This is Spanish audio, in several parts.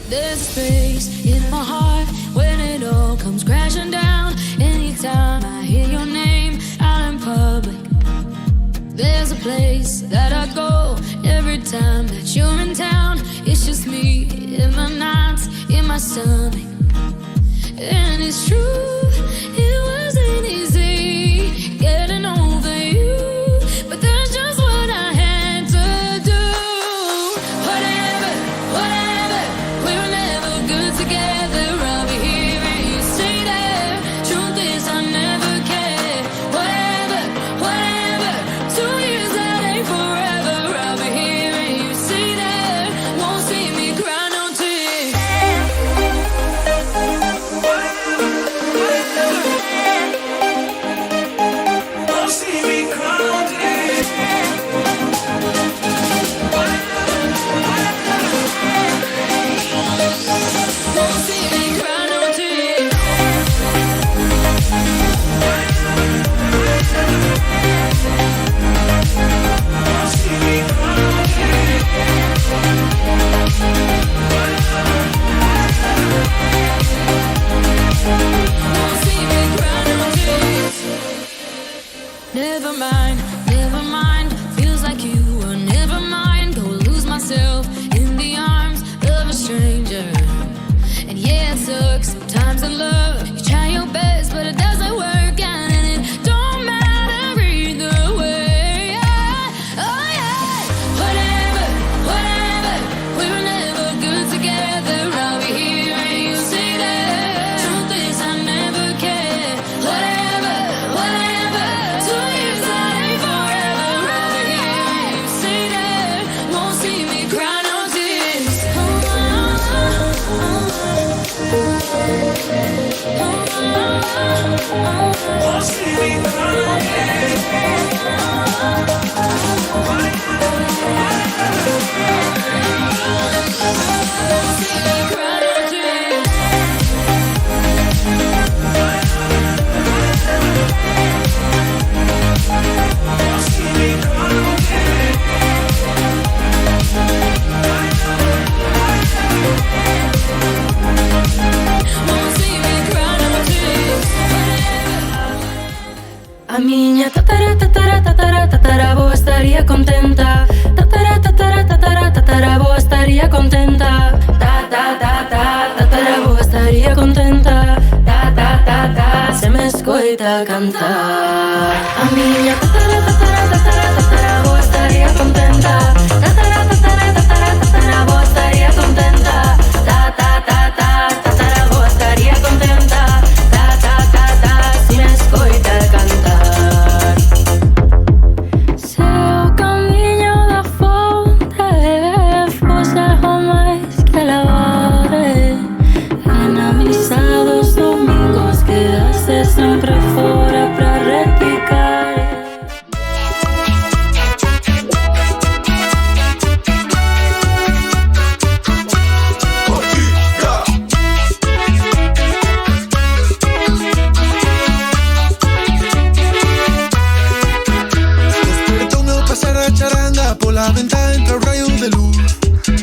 There's a space in my heart when it all comes crashing down. Anytime I hear your name out in public, there's a place that I go every time that you're in town. It's just me in my nights, in my stomach. And it's true, it wasn't easy getting over you, but that's just what I had to do. Whatever, whatever, we were never good together. I'll be here and you stay there. Truth is I never cared. Whatever, whatever, 2 years that ain't forever. I'll be here and you stay there. Won't see me cry no tears. Won't see me cry no tears. Won't see me cry no tears. Won't see me cry no tears. Won't see me cry no tears. Never mind, never mind. Feels like you were never mind. Go lose myself in the arms of a stranger. And yeah, it sucks sometimes in love. You try your best, but it doesn't work out, and it don't matter either way. Yeah. Oh yeah. Whatever, whatever. We were never good together. I'll be here and you stay there. Truth is I never cared. Whatever, whatever. 2 years that ain't forever. I'll be here and you stay there. Won't see me cry no tears. Won't see me cry no tears. Won't see me cry no tears. Won't see me cry no tears. Won't see me cry no tears. A miña tataravó estaría contenta. Tataravó estaría contenta. Tataravó estaría contenta. Se me escoita cantar. A miña tataravó estaría contenta. Tataravó estaría contenta. Tataravó estaría contenta. Se me escoita cantar. Seu camiño da fonte fosse máis que lavare. En avisados domingos quedaste sempre fora pra repicar. Despertó meu pasar a charanga. Pola ventana entra o raio de luz.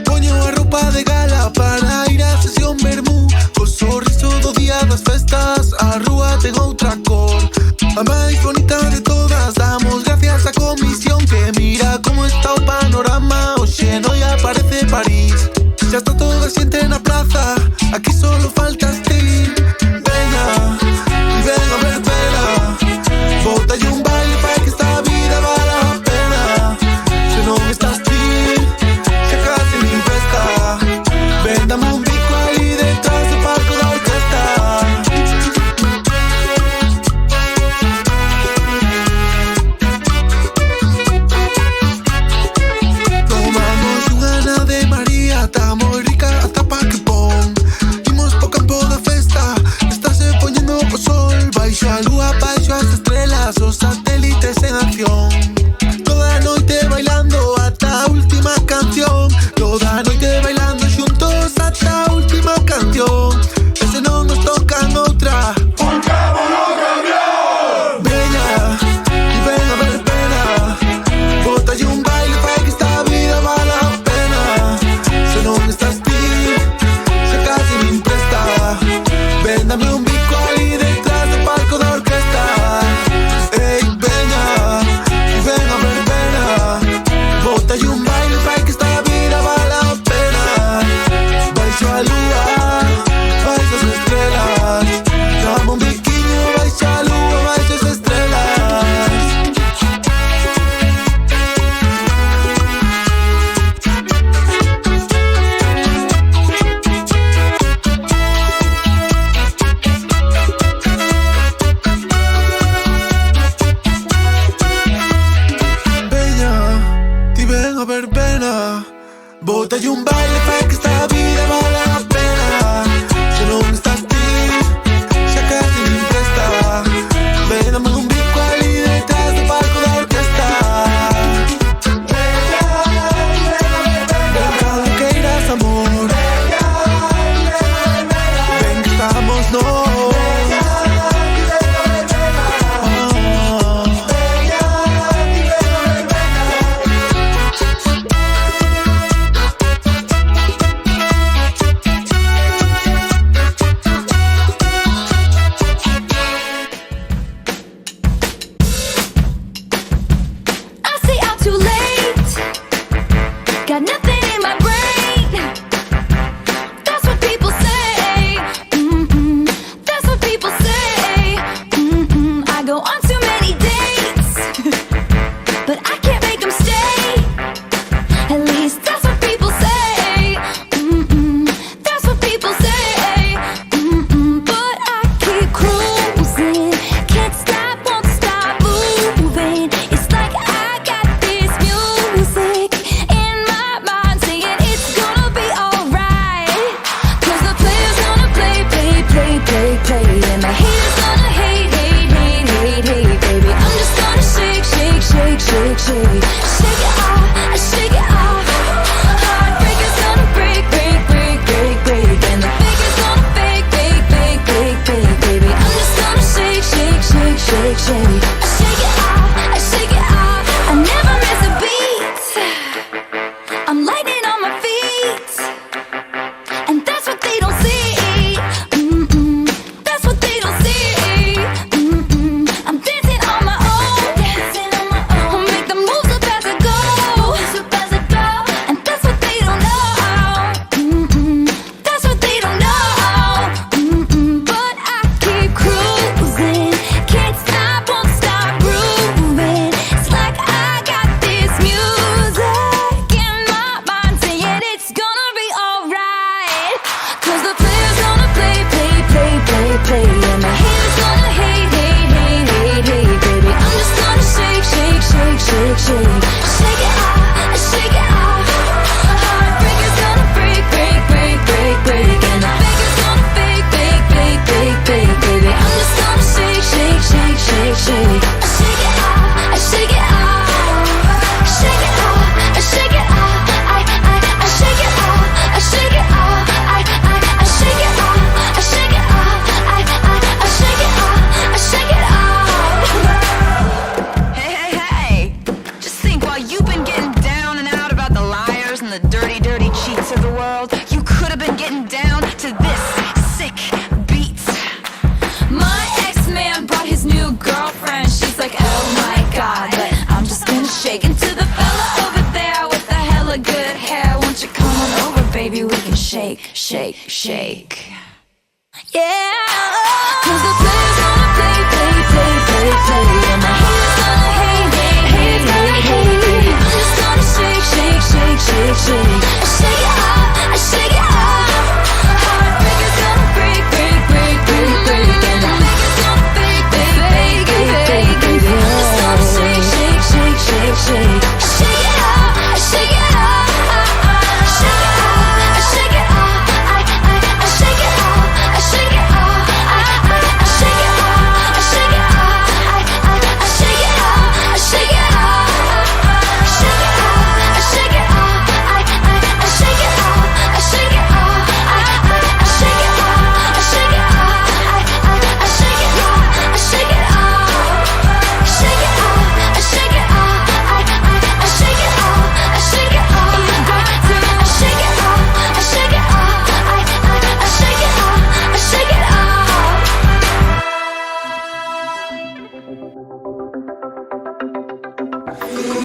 Poño a roupa de gala para ir á sesión vermú. Co sorriso do día das festas, a rúa ten outra cor. A máis bonita de todas, damos gracias á comisión que mira como está o panorama. Oxe, noi aparece París. Ya está toda a xente na plaza, aquí solo faltas ti. Venga, ven a ver pena. Bótalle un baile para que esta vida valga a pena. Se non estás ti, xa case nin festa. Ven, dame un bico ali detrás do palco da orquesta. Tomamos unha na de María, tá moi rica ata pa que pon. Imos una verbena. Botagli un baile, fa che sta vita vale la pena. Se non stás ti, sacati in testa. Ven, dame un bico ahí detrás del palco de orquesta. Ven, cada que irás, amor. Ven que estamos, no.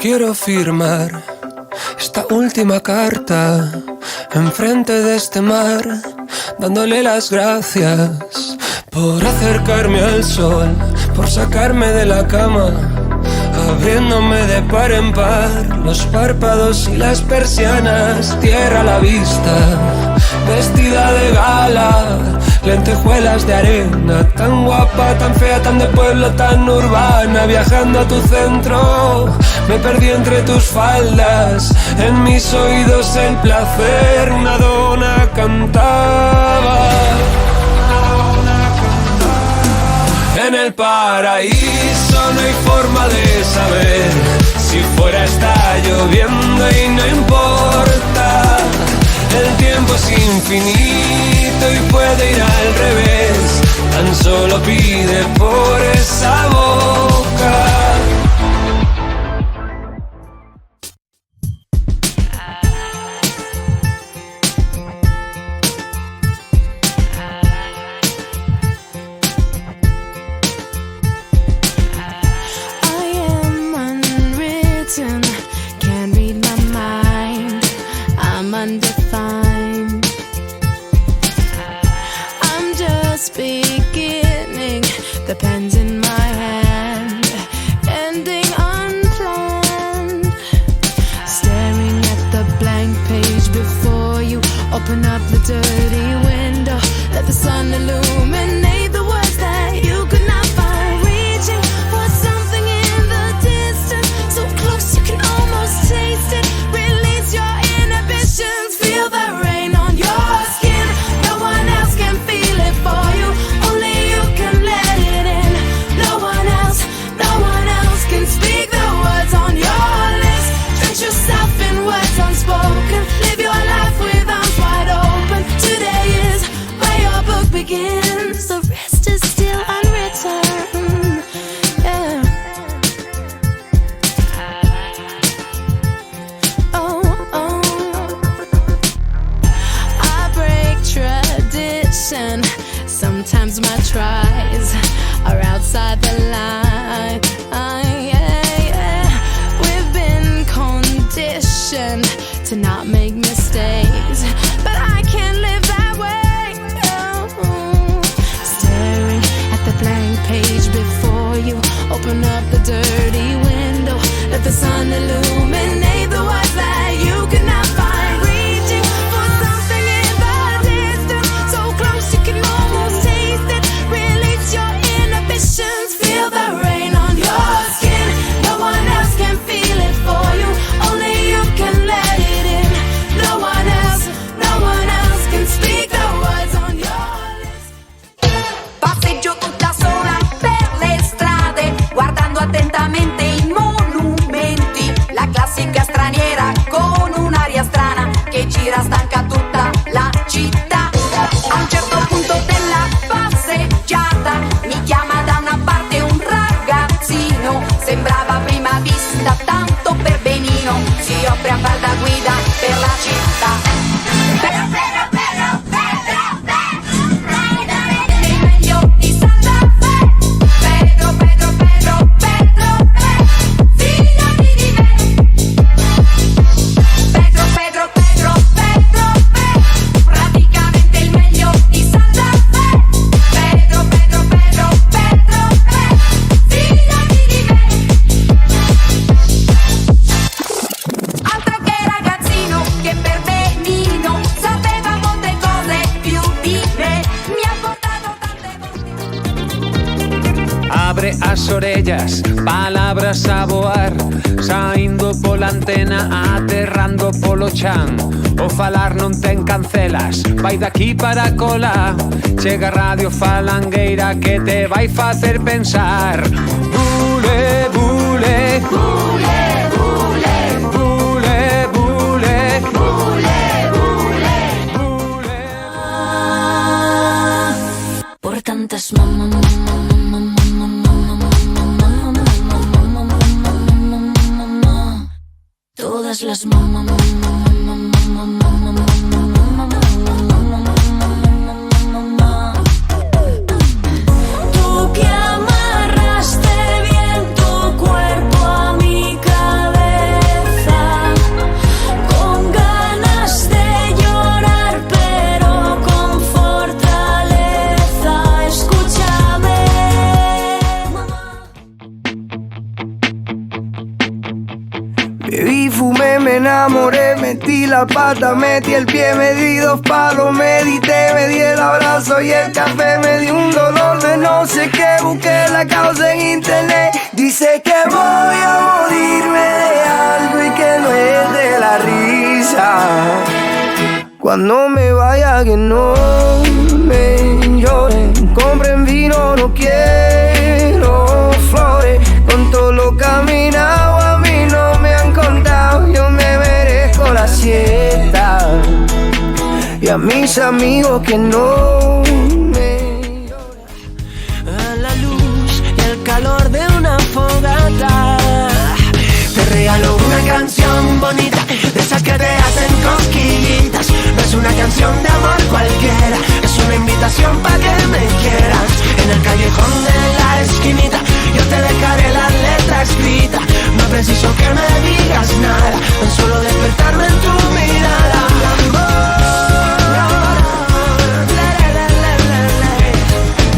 Quiero firmar esta última carta enfrente de este mar, dándole las gracias por acercarme al sol, por sacarme de la cama, abriéndome de par en par los párpados y las persianas. Tierra a la vista, vestida de gala, lentejuelas de arena, tan guapa, tan fea, tan de pueblo, tan urbana. Viajando a tu centro, me perdí entre tus faldas mis oídos el placer, una dona cantaba. En el paraíso no hay forma de saber si fuera está lloviendo y no importa. El tiempo es infinito y puede ir al revés, tan solo pide por esa boca. Can't read my mind, I'm undefined. I'm just beginning, the pen's in my hand, ending unplanned. Staring at the blank page before you, open up the dirty window, let the sun illuminate the words that you could not find. Reaching for something in the distance, so close you can almost taste it. Release your inhibitions, feel the rain on your skin. No one else can feel it for you, only you can let it in. No one else can speak the words on your lips. Drench yourself in words unspoken, live your life with arms wide open. Today is where your book begins, the rest is still unwritten. Yeah. I break tradition. Sometimes my tries are outside the line. We've been conditioned to not make mistakes, but I can't live that way. No. Staring at the blank page before you, open up the dirty window, let the sun illuminate the words that you could not find. Reaching for something in the distance, so close you can almost taste it. Release your inhibitions, feel the rain on your skin. No one else can feel it for you, only you can let it in. No one else can speak the words on your lips. Passeggio tutta sola per le strade, guardando attentamente i monumenti. La classica straniera con un'aria strana che gira stanca tutta la città. A un certo punto della passeggiata mi chiama da una parte un ragazzino. Sembrava a prima vista tanto per benino, si offre a far da guida per la città. Nel meglio di Santa Fe, Pedro, fidati di me. Pedro, praticamente il meglio di Santa Fe. Pedro, fidati di me. Altro che ragazzino che per benino sapeva molte cose più di me. Mi ha portato tante volte. Abre as orellas, palabras a voar, saindo pola antena, aterrando polo chan. O falar non ten cancelas, vai daqui para cola. Chega Radio Falangueira que te vai facer pensar. Bule, bule, bule, bule, bule, bule, bule, bule, bule. Por tantas todas las tú que amarraste bien tu cuerpo a mi cabeza, con ganas de llorar pero con fortaleza. Escúchame, Bebí, fumé, me enamoré, metí la pata, metí el pie, me di 2 palos, medité, me di el abrazo y el café, me di un dolor de no sé qué, busqué la causa en internet. Dice que voy a morirme de algo y que no es de la risa. fiesta. Cuando me vaya que no me lloren, compren vino, no quiero flores. Con todo lo caminado a mí no me han contado, yo me merezco la siesta. Y a mis amigos que no me lloren. A la luz y el calor de una fogata, te regalo una canción bonita, de esas que te hacen cosquillitas. No es una canción de amor cualquiera, es una invitación pa' que me quieras. En el callejón de la esquinita yo te dejaré la letra escrita. No preciso que me digas nada, tan solo despertarme en tu mirada.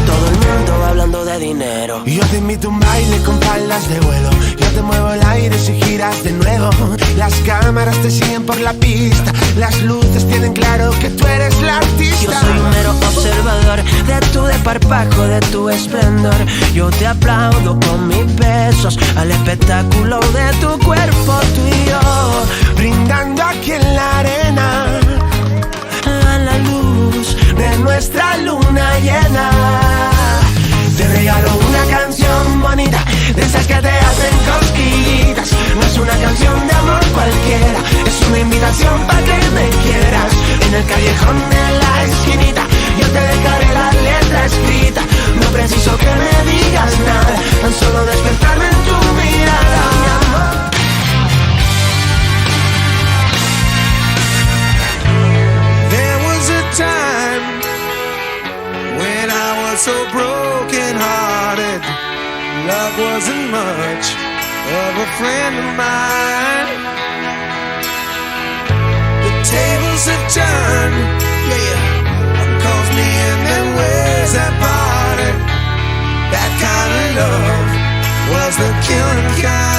Todo el mundo hablando de dinero, y yo te invito a un baile con palas de vuelo. Yo te muevo el aire si giras de nuevo. Las cámaras te siguen por la pista, las luces tienen claro que tú eres la artista. Yo soy un mero observador de tu desparpajo, de tu esplendor. Yo te aplaudo con mis besos al espectáculo de tu cuerpo, tú y yo, brindando aquí en la arena a la luz de nuestra luna llena. Te regalo una canción bonita, de esas que te hacen cosquillitas. No es una canción de amor cualquiera, es una invitación pa' que me quieras. En el callejón de la esquinita yo te dejaré la letra escrita. No preciso que me digas nada, tan solo despertarme en tu mirada. There was a time when I was so broken hearted. Love wasn't much of a friend of mine. The tables have turned, yeah. One calls me and then where's that party? That kind of love was the killing kind.